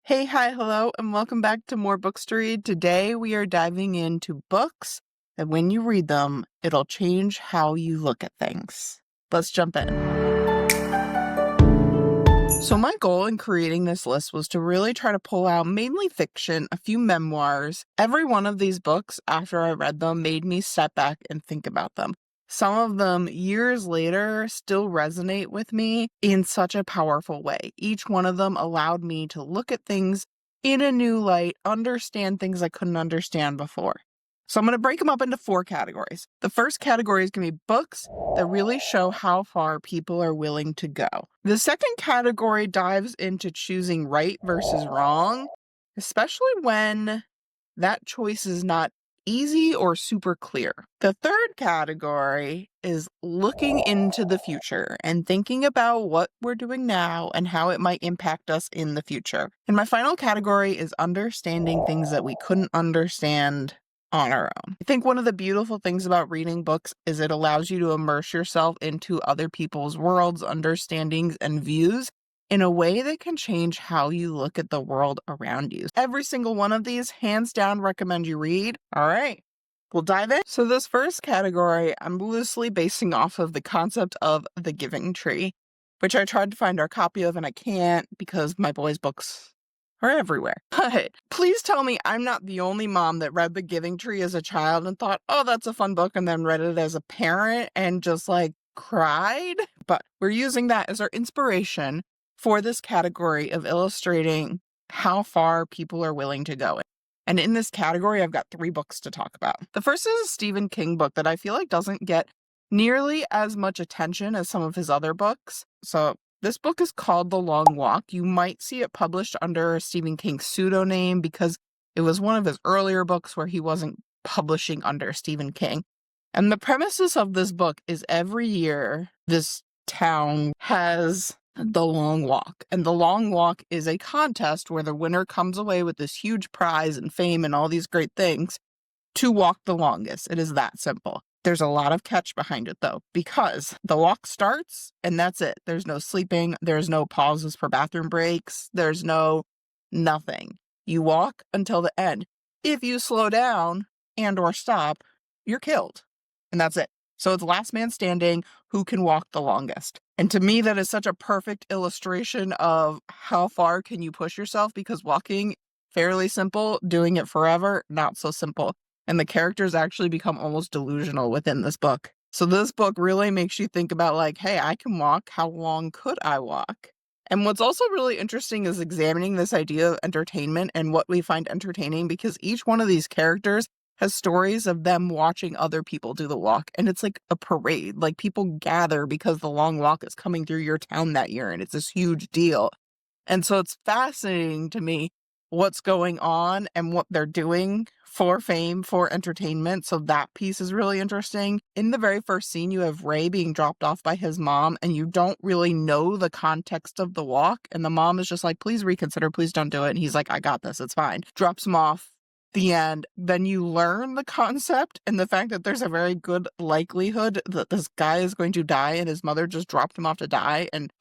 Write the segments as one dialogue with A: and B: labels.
A: Hey, hi, hello, and welcome back to More Books to Read. Today we are diving into books that when you read them, it'll change how you look at things. Let's jump in. So my goal in creating this list was to really try to pull out mainly fiction, a few memoirs. Every one of these books, after I read them, made me step back and think about them. Some of them, years later, still resonate with me in such a powerful way. Each one of them allowed me to look at things in a new light, understand things I couldn't understand before. So I'm going to break them up into 4 categories. The first category is going to be books that really show how far people are willing to go. The second category dives into choosing right versus wrong, especially when that choice is not easy or super clear. The third category is looking into the future and thinking about what we're doing now and how it might impact us in the future. And my final category is understanding things that we couldn't understand on our own. I think one of the beautiful things about reading books is it allows you to immerse yourself into other people's worlds, understandings, and views in a way that can change how you look at the world around you. Every single one of these, hands down, recommend you read. All right, we'll dive in. So this first category, I'm loosely basing off of the concept of the giving tree, which I tried to find our copy of and I can't because my boys' books are everywhere. But please tell me I'm not the only mom that read The Giving Tree as a child and thought, oh, that's a fun book, and then read it as a parent and just cried. But we're using that as our inspiration for this category of illustrating how far people are willing to go. And in this category, I've got 3 books to talk about. The first is a Stephen King book that I feel like doesn't get nearly as much attention as some of his other books. So this book is called The Long Walk. You might see it published under Stephen King's pseudonym because it was one of his earlier books where he wasn't publishing under Stephen King. And the premises of this book is every year this town has the Long Walk. And the Long Walk is a contest where the winner comes away with this huge prize and fame and all these great things to walk the longest. It is that simple. There's a lot of catch behind it, though, because the walk starts and that's it. There's no sleeping. There's no pauses for bathroom breaks. There's no nothing. You walk until the end. If you slow down and or stop, you're killed. And that's it. So it's last man standing who can walk the longest. And to me, that is such a perfect illustration of how far can you push yourself, because walking, fairly simple, doing it forever, not so simple. And the characters actually become almost delusional within this book. So this book really makes you think about hey, I can walk. How long could I walk? And what's also really interesting is examining this idea of entertainment and what we find entertaining, because each one of these characters has stories of them watching other people do the walk. And it's like a parade. People gather because the Long Walk is coming through your town that year, and it's this huge deal. And so it's fascinating to me what's going on and what they're doing for fame, for entertainment. So that piece is really interesting. In the very first scene, you have Ray being dropped off by his mom, and you don't really know the context of the walk. And the mom is just like, please reconsider, please don't do it. And he's like, I got this, it's fine. Drops him off. The end. Then you learn the concept and the fact that there's a very good likelihood that this guy is going to die and his mother just dropped him off to die. And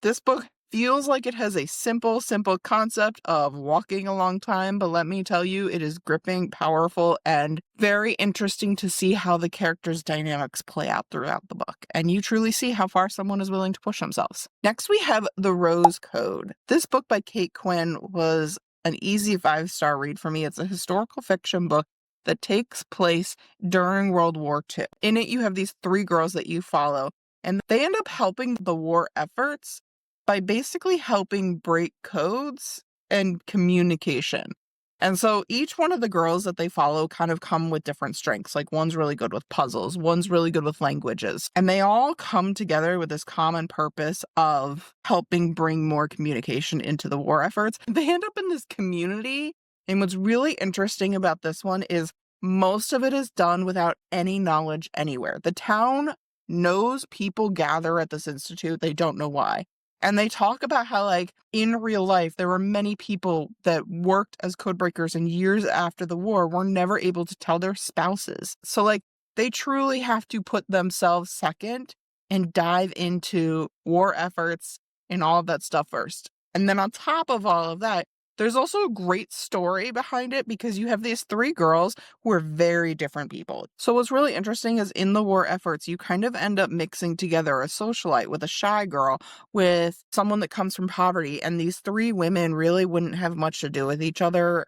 A: this book feels like it has a simple concept of walking a long time, but let me tell you, it is gripping, powerful, and very interesting to see how the characters' dynamics play out throughout the book. And you truly see how far someone is willing to push themselves. Next, we have The Rose Code. This book by Kate Quinn was an easy 5-star read for me. It's a historical fiction book that takes place during World War II. In it, you have these 3 girls that you follow, and they end up helping the war efforts by basically helping break codes and communication. And so each one of the girls that they follow kind of come with different strengths. One's really good with puzzles, one's really good with languages. And they all come together with this common purpose of helping bring more communication into the war efforts. They end up in this community. And what's really interesting about this one is most of it is done without any knowledge anywhere. The town knows people gather at this institute. They don't know why. And they talk about how, in real life, there were many people that worked as codebreakers and years after the war were never able to tell their spouses. So, they truly have to put themselves second and dive into war efforts and all of that stuff first. And then on top of all of that, There's also a great story behind it because you have these three girls who are very different people. So what's really interesting is in the war efforts, you kind of end up mixing together a socialite with a shy girl with someone that comes from poverty. And these three women really wouldn't have much to do with each other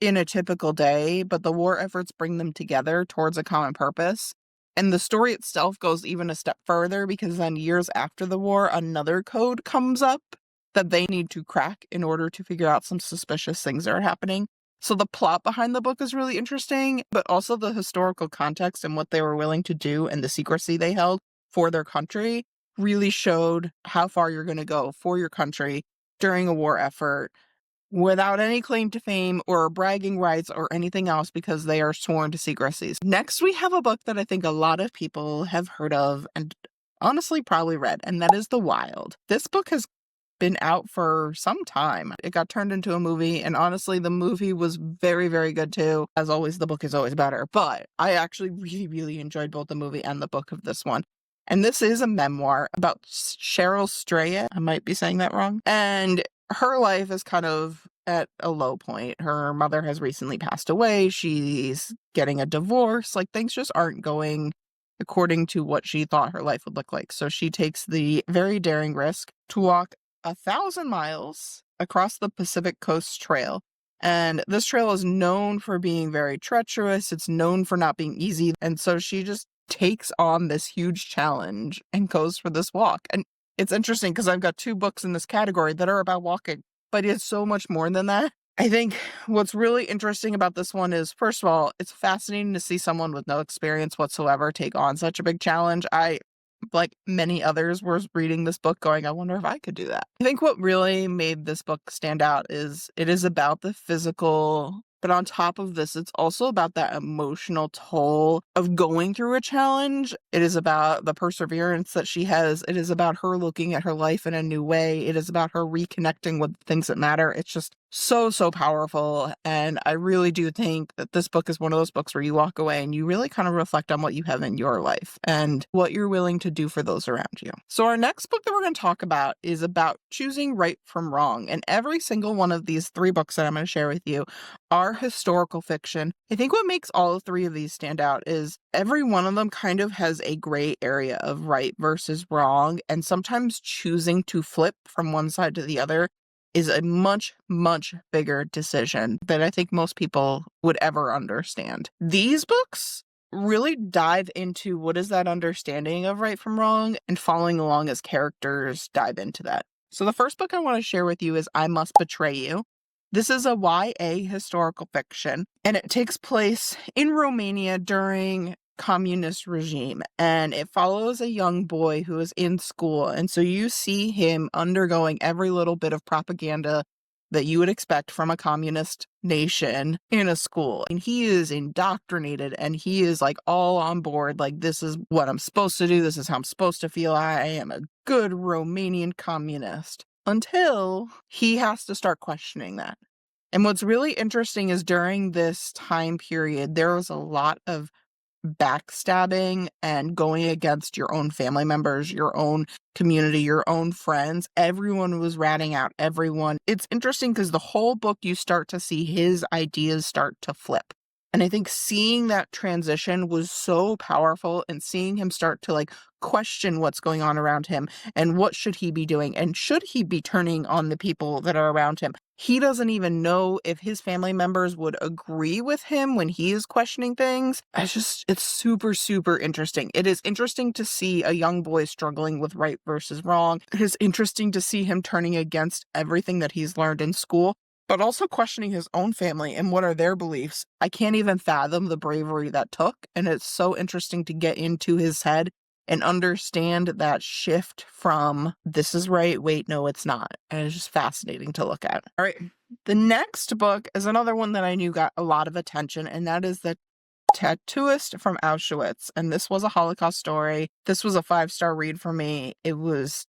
A: in a typical day, but the war efforts bring them together towards a common purpose. And the story itself goes even a step further because then years after the war, another code comes up that they need to crack in order to figure out some suspicious things that are happening. So the plot behind the book is really interesting, but also the historical context and what they were willing to do and the secrecy they held for their country really showed how far you're going to go for your country during a war effort without any claim to fame or bragging rights or anything else because they are sworn to secrecy. Next, we have a book that I think a lot of people have heard of and honestly probably read, and that is The Wild. This book has been out for some time. It got turned into a movie, and honestly, the movie was very, very good too. As always, the book is always better, but I actually really, really enjoyed both the movie and the book of this one. And this is a memoir about Cheryl Strayed. I might be saying that wrong. And her life is kind of at a low point. Her mother has recently passed away. She's getting a divorce. Like, things just aren't going according to what she thought her life would look like. So she takes the very daring risk to walk 1,000 miles across the Pacific Coast Trail. And this trail is known for being very treacherous. It's known for not being easy. And so she just takes on this huge challenge and goes for this walk. And it's interesting because I've got two books in this category that are about walking, but it's so much more than that. I think what's really interesting about this one is, first of all, it's fascinating to see someone with no experience whatsoever take on such a big challenge. I, like many others, was reading this book going, I wonder if I could do that. I think what really made this book stand out is it is about the physical, but on top of this, it's also about that emotional toll of going through a challenge. It is about the perseverance that she has. It is about her looking at her life in a new way. It is about her reconnecting with things that matter. It's just so, so powerful. And I really do think that this book is one of those books where you walk away and you really kind of reflect on what you have in your life and what you're willing to do for those around you. So our next book that we're going to talk about is about choosing right from wrong. And every single one of these three books that I'm going to share with you are historical fiction. I think what makes all three of these stand out is every one of them kind of has a gray area of right versus wrong. And sometimes choosing to flip from one side to the other is a much, much bigger decision than I think most people would ever understand. These books really dive into what is that understanding of right from wrong and following along as characters dive into that. So the first book I want to share with you is I Must Betray You. This is a YA historical fiction, and it takes place in Romania during communist regime, and it follows a young boy who is in school. And so you see him undergoing every little bit of propaganda that you would expect from a communist nation in a school. And he is indoctrinated and he is like all on board. Like, this is what I'm supposed to do. This is how I'm supposed to feel. I am a good Romanian communist, until he has to start questioning that. And what's really interesting is during this time period, there was a lot of backstabbing and going against your own family members, your own community, your own friends. Everyone was ratting out everyone. It's interesting because the whole book you start to see his ideas start to flip. And I think seeing that transition was so powerful, and seeing him start to like question what's going on around him and what should he be doing and should he be turning on the people that are around him. He doesn't even know if his family members would agree with him when he is questioning things. It's super, super interesting. It is interesting to see a young boy struggling with right versus wrong. It is interesting to see him turning against everything that he's learned in school, but also questioning his own family and what are their beliefs. I can't even fathom the bravery that took, and it's so interesting to get into his head and understand that shift from this is right, wait, no, it's not. And it's just fascinating to look at. All right. The next book is another one that I knew got a lot of attention, and that is The Tattooist from Auschwitz. And this was a Holocaust story. This was a 5-star read for me. It was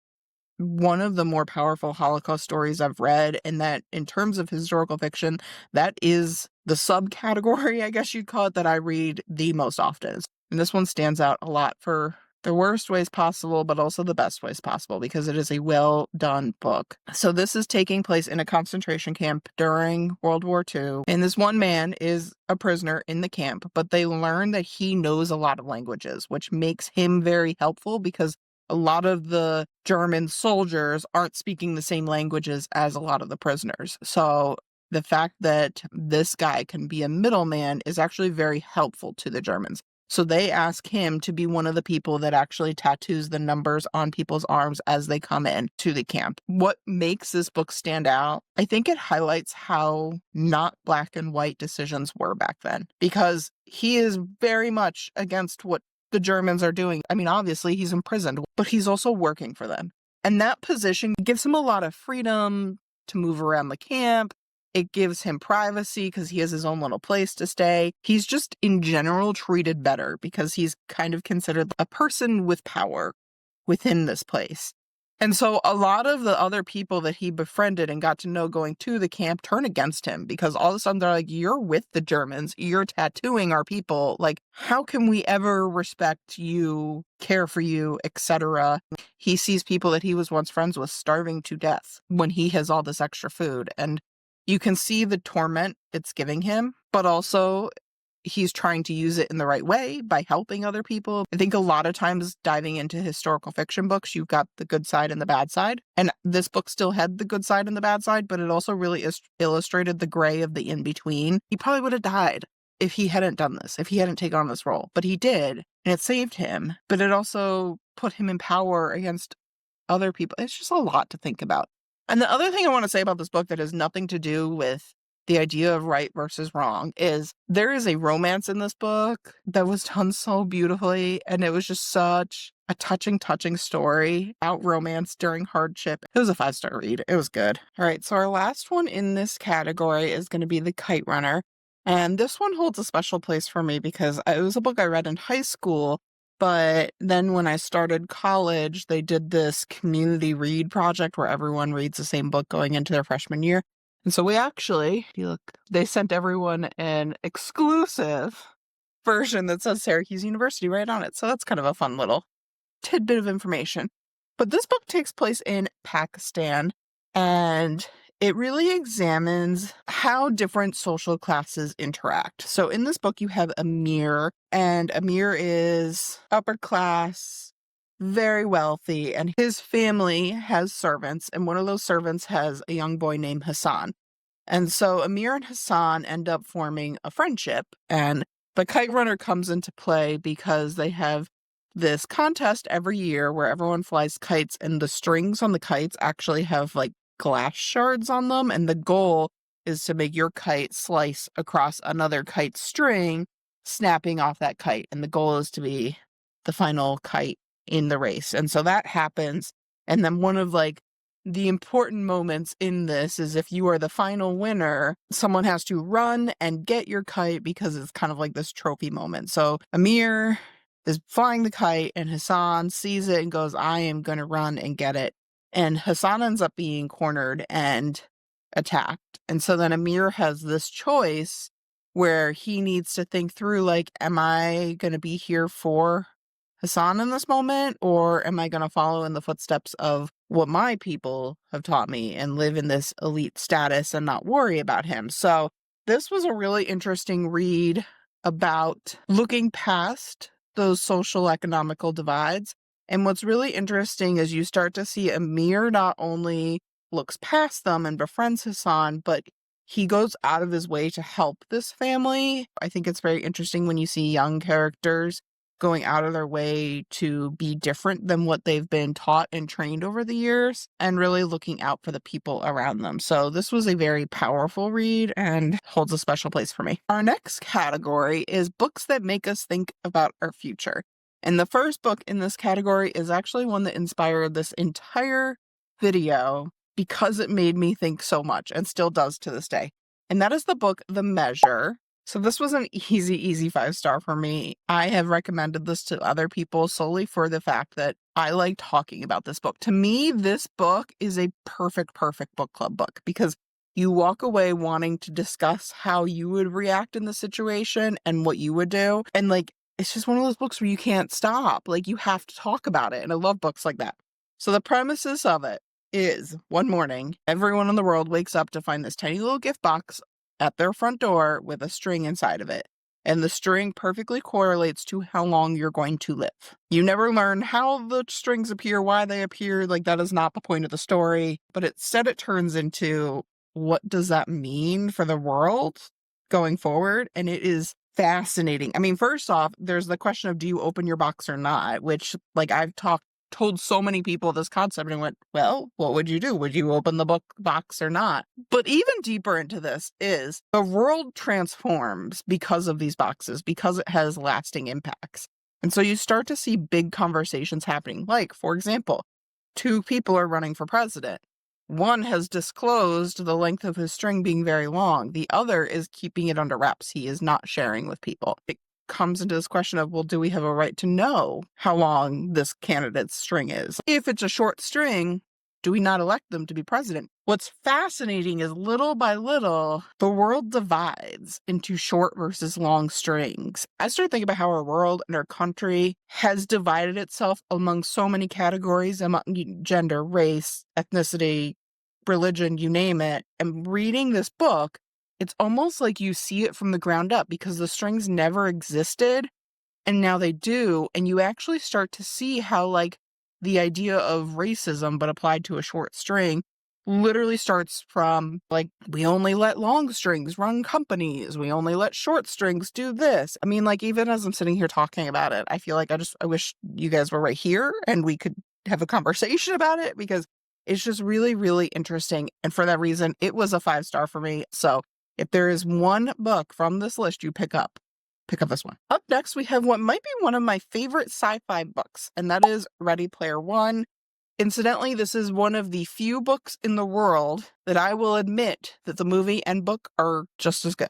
A: one of the more powerful Holocaust stories I've read, and that in terms of historical fiction, that is the subcategory, I guess you'd call it, that I read the most often. And this one stands out a lot for the worst ways possible, but also the best ways possible, because it is a well done book. So this is taking place in a concentration camp during World War II. And this one man is a prisoner in the camp, but they learn that he knows a lot of languages, which makes him very helpful because a lot of the German soldiers aren't speaking the same languages as a lot of the prisoners. So the fact that this guy can be a middleman is actually very helpful to the Germans. So they ask him to be one of the people that actually tattoos the numbers on people's arms as they come in to the camp. What makes this book stand out? I think it highlights how not black and white decisions were back then, because he is very much against what the Germans are doing. I mean, obviously he's imprisoned, but he's also working for them. And that position gives him a lot of freedom to move around the camp. It gives him privacy because he has his own little place to stay. He's just in general treated better because he's kind of considered a person with power within this place. And so a lot of the other people that he befriended and got to know going to the camp turn against him, because all of a sudden they're like, you're with the Germans, you're tattooing our people. Like, how can we ever respect you, care for you, etc.? He sees people that he was once friends with starving to death when he has all this extra food. And you can see the torment it's giving him, but also he's trying to use it in the right way by helping other people. I think a lot of times diving into historical fiction books, you've got the good side and the bad side. And this book still had the good side and the bad side, but it also really illustrated the gray of the in-between. He probably would have died if he hadn't done this, if he hadn't taken on this role. But he did, and it saved him. But it also put him in power against other people. It's just a lot to think about. And the other thing I want to say about this book that has nothing to do with the idea of right versus wrong is there is a romance in this book that was done so beautifully. And it was just such a touching story about romance during hardship. It was a 5-star read. It was good. All right. So our last one in this category is going to be The Kite Runner. And this one holds a special place for me because it was a book I read in high school. But then when I started college, they did this community read project where everyone reads the same book going into their freshman year. And so they sent everyone an exclusive version that says Syracuse University right on it. So that's kind of a fun little tidbit of information. But this book takes place in Pakistan, and it really examines how different social classes interact. So in this book, you have Amir, and Amir is upper class, very wealthy, and his family has servants, and one of those servants has a young boy named Hassan. And so Amir and Hassan end up forming a friendship, and the Kite Runner comes into play because they have this contest every year where everyone flies kites, and the strings on the kites actually have like glass shards on them, and the goal is to make your kite slice across another kite string, snapping off that kite, and the goal is to be the final kite in the race. And so that happens, and then one of like the important moments in this is if you are the final winner, someone has to run and get your kite because it's kind of like this trophy moment. So Amir is flying the kite, and Hassan sees it and goes, I am going to run and get it. And Hassan ends up being cornered and attacked. And so then Amir has this choice where he needs to think through, like, am I going to be here for Hassan in this moment, or am I going to follow in the footsteps of what my people have taught me and live in this elite status and not worry about him? So this was a really interesting read about looking past those social economical divides. And what's really interesting is you start to see Amir not only looks past them and befriends Hassan, but he goes out of his way to help this family. I think it's very interesting when you see young characters going out of their way to be different than what they've been taught and trained over the years, and really looking out for the people around them. So this was a very powerful read and holds a special place for me. Our next category is books that make us think about our future. And the first book in this category is actually one that inspired this entire video because it made me think so much and still does to this day. And that is the book, The Measure. So this was an easy 5-star for me. I have recommended this to other people solely for the fact that I like talking about this book. To me, this book is a perfect book club book because you walk away wanting to discuss how you would react in the situation and what you would do. And like, it's just one of those books where you can't stop. Like, you have to talk about it. And I love books like that. So the premises of it is one morning, everyone in the world wakes up to find this tiny little gift box at their front door with a string inside of it. And the string perfectly correlates to how long you're going to live. You never learn how the strings appear, why they appear. Like, that is not the point of the story. But instead it turns into, what does that mean for the world going forward? And it is fascinating. I mean, first off, there's the question of, do you open your box or not? Which, like, I've told so many people this concept and went, well, what would you do? Would you open the book box or not? But even deeper into this is the world transforms because of these boxes, because it has lasting impacts. And so you start to see big conversations happening. Like, for example, 2 people are running for president. One has disclosed the length of his string being very long. The other is keeping it under wraps. He is not sharing with people. It comes into this question of, well, do we have a right to know how long this candidate's string is? If it's a short string, do we not elect them to be president? What's fascinating is, little by little, the world divides into short versus long strings. I started thinking about how our world and our country has divided itself among so many categories, among gender, race, ethnicity, religion, you name it. And reading this book, it's almost like you see it from the ground up, because the strings never existed and now they do. And you actually start to see how, like, the idea of racism, but applied to a short string, literally starts from, like, we only let long strings run companies. We only let short strings do this. I mean, like, even as I'm sitting here talking about it, I feel like I wish you guys were right here and we could have a conversation about it, because it's just really, really interesting. And for that reason, it was a 5-star for me. So if there is one book from this list you pick up this one. Up next, we have what might be one of my favorite sci-fi books, and that is Ready Player One. Incidentally, this is one of the few books in the world that I will admit that the movie and book are just as good.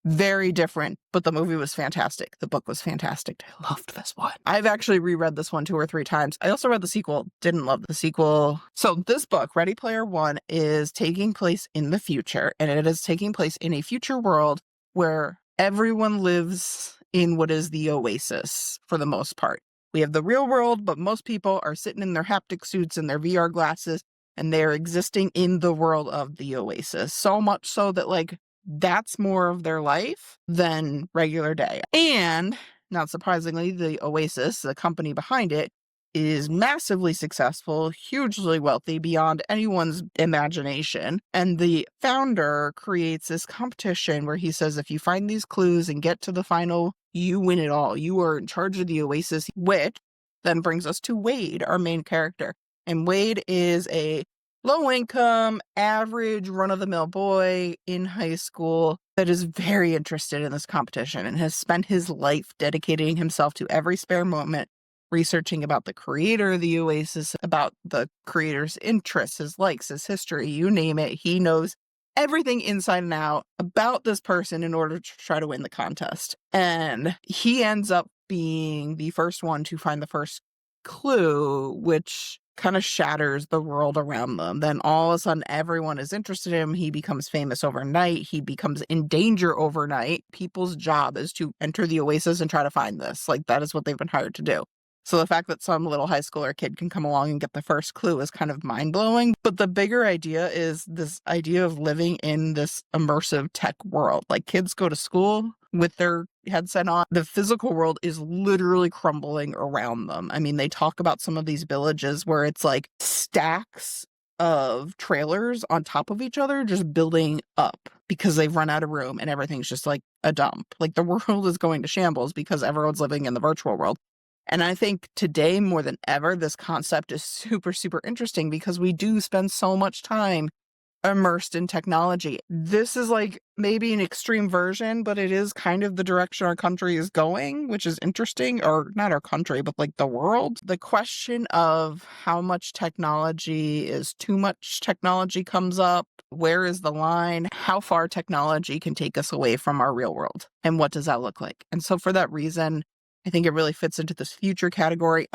A: Very different, but the movie was fantastic. The book was fantastic. I loved this one. I've actually reread this one 2 or 3 times. I also read the sequel, didn't love the sequel. So this book, Ready Player One, is taking place in the future, and it is taking place in a future world where everyone lives in what is the oasis for the most part. We have the real world, but most people are sitting in their haptic suits and their VR glasses, and they're existing in the world of the oasis. So much so that, like, that's more of their life than regular day. And not surprisingly, the oasis, the company behind it, is massively successful, hugely wealthy beyond anyone's imagination. And the founder creates this competition where he says, if you find these clues and get to the final, you win it all. You are in charge of the oasis, which then brings us to Wade, our main character. And Wade is a low-income, average, run-of-the-mill boy in high school that is very interested in this competition and has spent his life dedicating himself to every spare moment researching about the creator of the oasis, about the creator's interests, his likes, his history, you name it. He knows everything inside and out about this person in order to try to win the contest. And he ends up being the first one to find the first clue, which kind of shatters the world around them. Then all of a sudden, everyone is interested in him. He becomes famous overnight. He becomes in danger overnight. People's job is to enter the oasis and try to find this. Like, that is what they've been hired to do. So the fact that some little high schooler kid can come along and get the first clue is kind of mind-blowing. But the bigger idea is this idea of living in this immersive tech world. Like, kids go to school with their headset on. The physical world is literally crumbling around them. I mean, they talk about some of these villages where it's like stacks of trailers on top of each other just building up because they've run out of room and everything's just like a dump. Like, the world is going to shambles because everyone's living in the virtual world. And I think today, more than ever, this concept is super, super interesting because we do spend so much time immersed in technology. This is like maybe an extreme version, but it is kind of the direction our country is going, which is interesting. Or not our country, but like the world. The question of how much technology is too much technology comes up. Where is the line? How far technology can take us away from our real world? And what does that look like? And so for that reason, I think it really fits into this future category.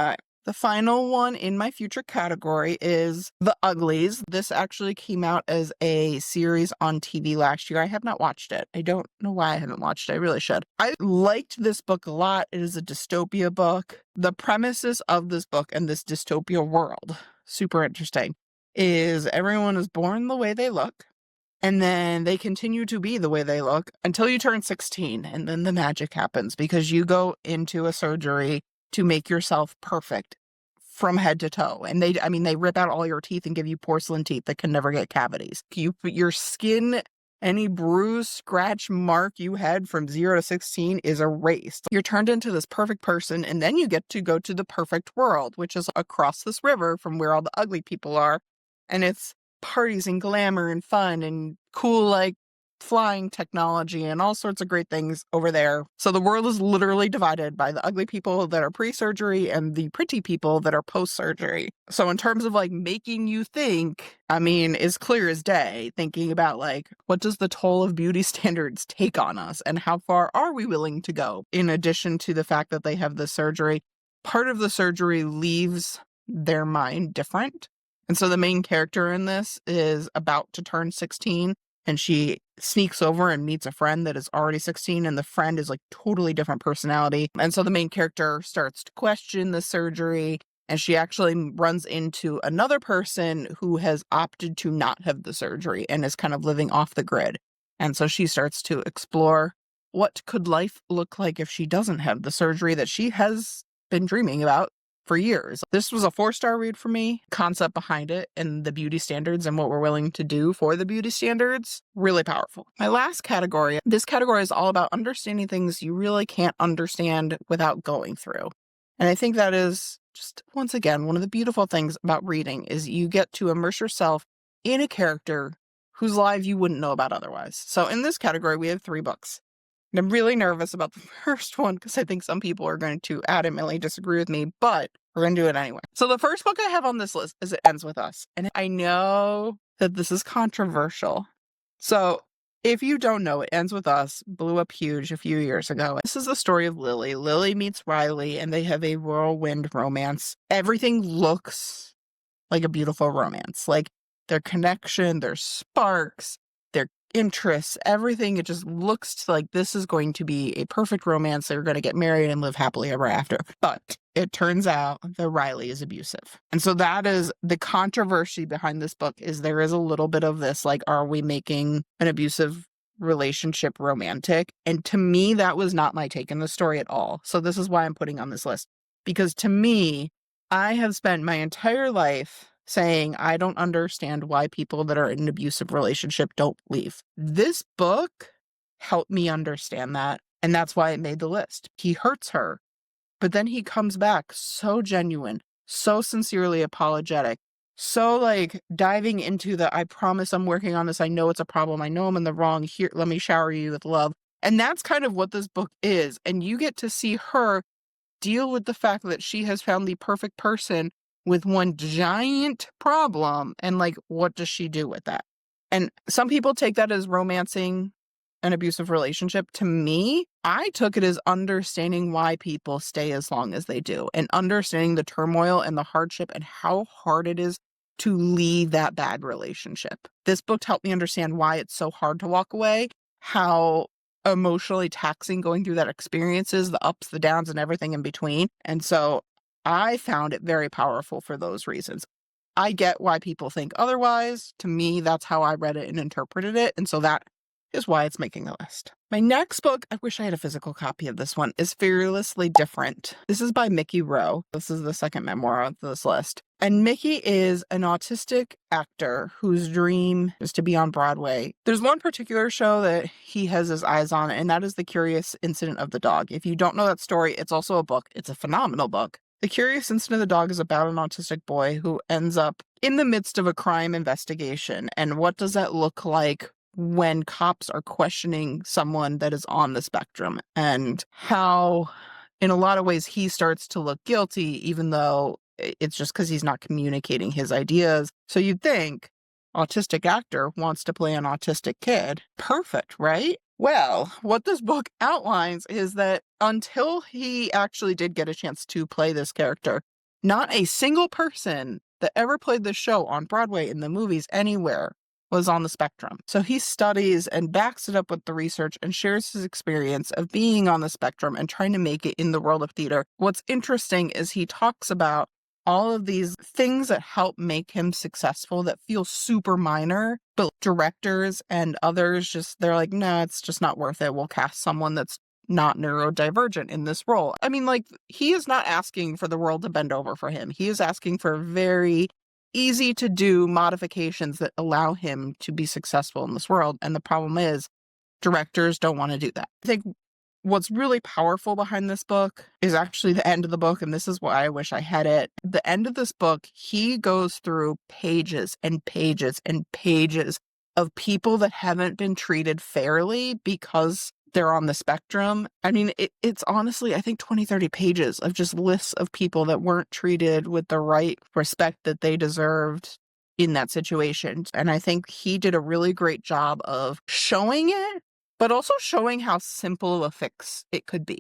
A: The final one in my future category is The Uglies. This actually came out as a series on TV last year. I have not watched it. I don't know why I haven't watched it. I really should. I liked this book a lot. It is a dystopia book. The premises of this book and this dystopia world, super interesting, is everyone is born the way they look. And then they continue to be the way they look until you turn 16. And then the magic happens because you go into a surgery to make yourself perfect from head to toe. And they rip out all your teeth and give you porcelain teeth that can never get cavities. Your skin, any bruise, scratch, mark you had from 0 to 16 is erased. You're turned into this perfect person. And then you get to go to the perfect world, which is across this river from where all the ugly people are. And it's parties and glamour and fun and cool, like flying technology and all sorts of great things over there. So the world is literally divided by the ugly people that are pre-surgery and the pretty people that are post-surgery. So in terms of like making you think, is clear as day, thinking about like, what does the toll of beauty standards take on us and how far are we willing to go? In addition to the fact that they have the surgery, part of the surgery leaves their mind different. And so the main character in this is about to turn 16 and she sneaks over and meets a friend that is already 16 and the friend is like totally different personality. And so the main character starts to question the surgery and she actually runs into another person who has opted to not have the surgery and is kind of living off the grid. And so she starts to explore what could life look like if she doesn't have the surgery that she has been dreaming about for years. This was a 4-star read for me. Concept behind it and the beauty standards and what we're willing to do for the beauty standards, really powerful. My last category, this category is all about understanding things you really can't understand without going through. And I think that is just, once again, one of the beautiful things about reading is you get to immerse yourself in a character whose life you wouldn't know about otherwise. So in this category, we have 3 books. And I'm really nervous about the first one because I think some people are going to adamantly disagree with me, but we're going to do it anyway. So the first book I have on this list is It Ends With Us. And I know that this is controversial. So if you don't know, It Ends With Us blew up huge a few years ago. This is the story of Lily. Lily meets Riley and they have a whirlwind romance. Everything looks like a beautiful romance. Like their connection, their sparks, their interests, everything. It just looks like this is going to be a perfect romance. They're going to get married and live happily ever after. But it turns out that Riley is abusive. And so that is the controversy behind this book, is there is a little bit of this, like, are we making an abusive relationship romantic? And to me, that was not my take in the story at all. So this is why I'm putting on this list. Because to me, I have spent my entire life saying, I don't understand why people that are in an abusive relationship don't leave. This book helped me understand that. And that's why it made the list. He hurts her, but then he comes back so genuine, so sincerely apologetic, so like diving into the, I promise I'm working on this. I know it's a problem. I know I'm in the wrong. Here, let me shower you with love. And that's kind of what this book is. And you get to see her deal with the fact that she has found the perfect person with one giant problem. And like, what does she do with that? And some people take that as romancing an abusive relationship. To me, I took it as understanding why people stay as long as they do and understanding the turmoil and the hardship and how hard it is to leave that bad relationship. This book helped me understand why it's so hard to walk away, how emotionally taxing going through that experience is, the ups, the downs, and everything in between. And so I found it very powerful for those reasons. I get why people think otherwise. To me, that's how I read it and interpreted it. And so that is why it's making the list. My next book, I wish I had a physical copy of this one, is Fearlessly Different. This is by Mickey Rowe. This is the second memoir of this list. And Mickey is an autistic actor whose dream is to be on Broadway. There's one particular show that he has his eyes on, and that is The Curious Incident of the Dog. If you don't know that story, it's also a book. It's a phenomenal book. The Curious Incident of the Dog is about an autistic boy who ends up in the midst of a crime investigation. And what does that look like when cops are questioning someone that is on the spectrum, and how in a lot of ways he starts to look guilty, even though it's just because he's not communicating his ideas. So you'd think autistic actor wants to play an autistic kid. Perfect, right? Well, what this book outlines is that until he actually did get a chance to play this character, Not a single person that ever played this show on Broadway, in the movies, anywhere, was on the spectrum. So he studies and backs it up with the research and shares his experience of being on the spectrum and trying to make it in the world of theater. What's interesting is he talks about all of these things that help make him successful that feel super minor, but directors and others they're like, no, it's just not worth it. We'll cast someone that's not neurodivergent in this role. I mean, like, he is not asking for the world to bend over for him. He is asking for very easy to do modifications that allow him to be successful in this world. And the problem is directors don't want to do that. I think what's really powerful behind this book is actually the end of the book, and this is why I wish I had it. The end of this book, he goes through pages and pages and pages of people that haven't been treated fairly because they're on the spectrum. I mean, it's honestly, I think 20, 30 pages of just lists of people that weren't treated with the right respect that they deserved in that situation. And I think he did a really great job of showing it, but also showing how simple a fix it could be.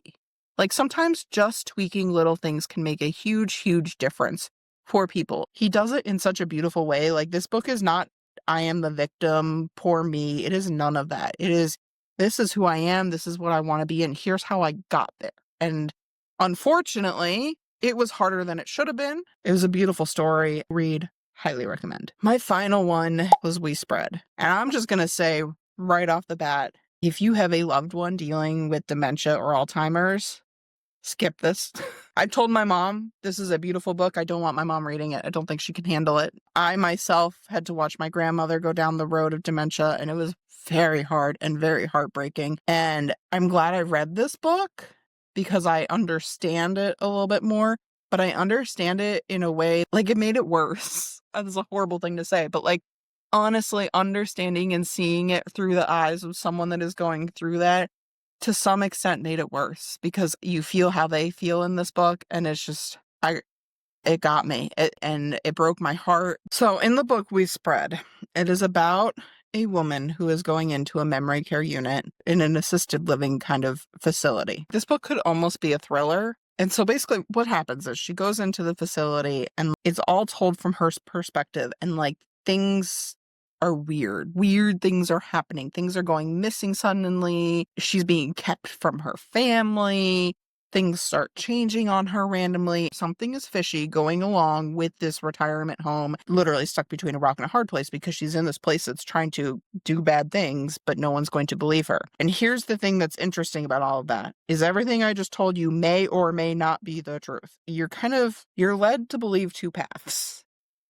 A: Like, sometimes just tweaking little things can make a huge, huge difference for people. He does it in such a beautiful way. Like, this book is not, I am the victim, poor me. It is none of that. It is, this is who I am. This is what I want to be. And here's how I got there. And unfortunately, it was harder than it should have been. It was a beautiful story. Read. Highly recommend. My final one was We Spread. And I'm just going to say right off the bat, if you have a loved one dealing with dementia or Alzheimer's, skip this. I told my mom, this is a beautiful book. I don't want my mom reading it. I don't think she can handle it. I myself had to watch my grandmother go down the road of dementia, and it was very hard and very heartbreaking. And I'm glad I read this book because I understand it a little bit more, but I understand it in a way, like, it made it worse. That's a horrible thing to say, but like, honestly, understanding and seeing it through the eyes of someone that is going through that to some extent made it worse because you feel how they feel in this book. And it's just, it got me and it broke my heart. So in the book We Spread, it is about a woman who is going into a memory care unit in an assisted living kind of facility. This book could almost be a thriller. And so basically what happens is she goes into the facility and it's all told from her perspective, and like, things are weird. Weird things are happening. Things are going missing suddenly. She's being kept from her family. Things start changing on her randomly. Something is fishy going along with this retirement home, literally stuck between a rock and a hard place because she's in this place that's trying to do bad things, but no one's going to believe her. And here's the thing that's interesting about all of that is everything I just told you may or may not be the truth. You're led to believe two paths.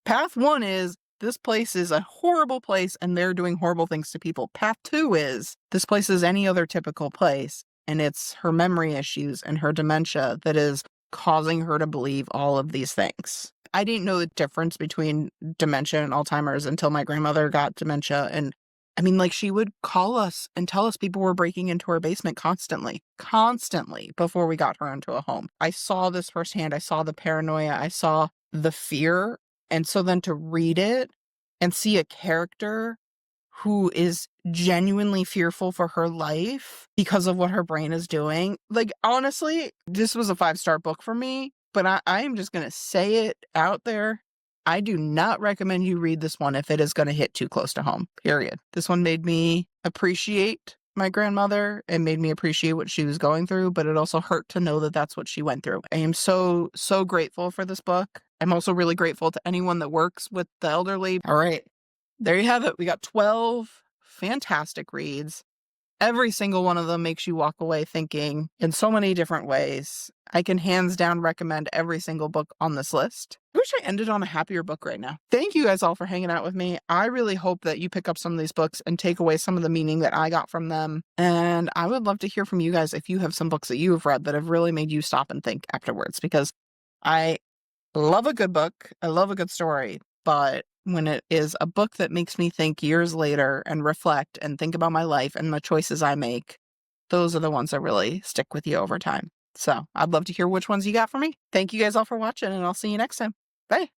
A: Path one is, this place is a horrible place and they're doing horrible things to people. Path two is, this place is any other typical place and it's her memory issues and her dementia that is causing her to believe all of these things. I didn't know the difference between dementia and Alzheimer's until my grandmother got dementia. And I mean, like, she would call us and tell us people were breaking into her basement constantly before we got her into a home. I saw this firsthand. I saw the paranoia. I saw the fear. And so then to read it and see a character who is genuinely fearful for her life because of what her brain is doing, like, honestly, this was a 5-star book for me, but I am just going to say it out there. I do not recommend you read this one if it is going to hit too close to home, period. This one made me appreciate my grandmother and made me appreciate what she was going through, but it also hurt to know that that's what she went through. I am so, so grateful for this book. I'm also really grateful to anyone that works with the elderly. All right, there you have it. We got 12 fantastic reads. Every single one of them makes you walk away thinking in so many different ways. I can hands down recommend every single book on this list. I wish I ended on a happier book right now. Thank you guys all for hanging out with me. I really hope that you pick up some of these books and take away some of the meaning that I got from them. And I would love to hear from you guys if you have some books that you have read that have really made you stop and think afterwards, because I love a good book. I love a good story. But when it is a book that makes me think years later and reflect and think about my life and the choices I make, those are the ones that really stick with you over time. So I'd love to hear which ones you got for me. Thank you guys all for watching, and I'll see you next time. Bye.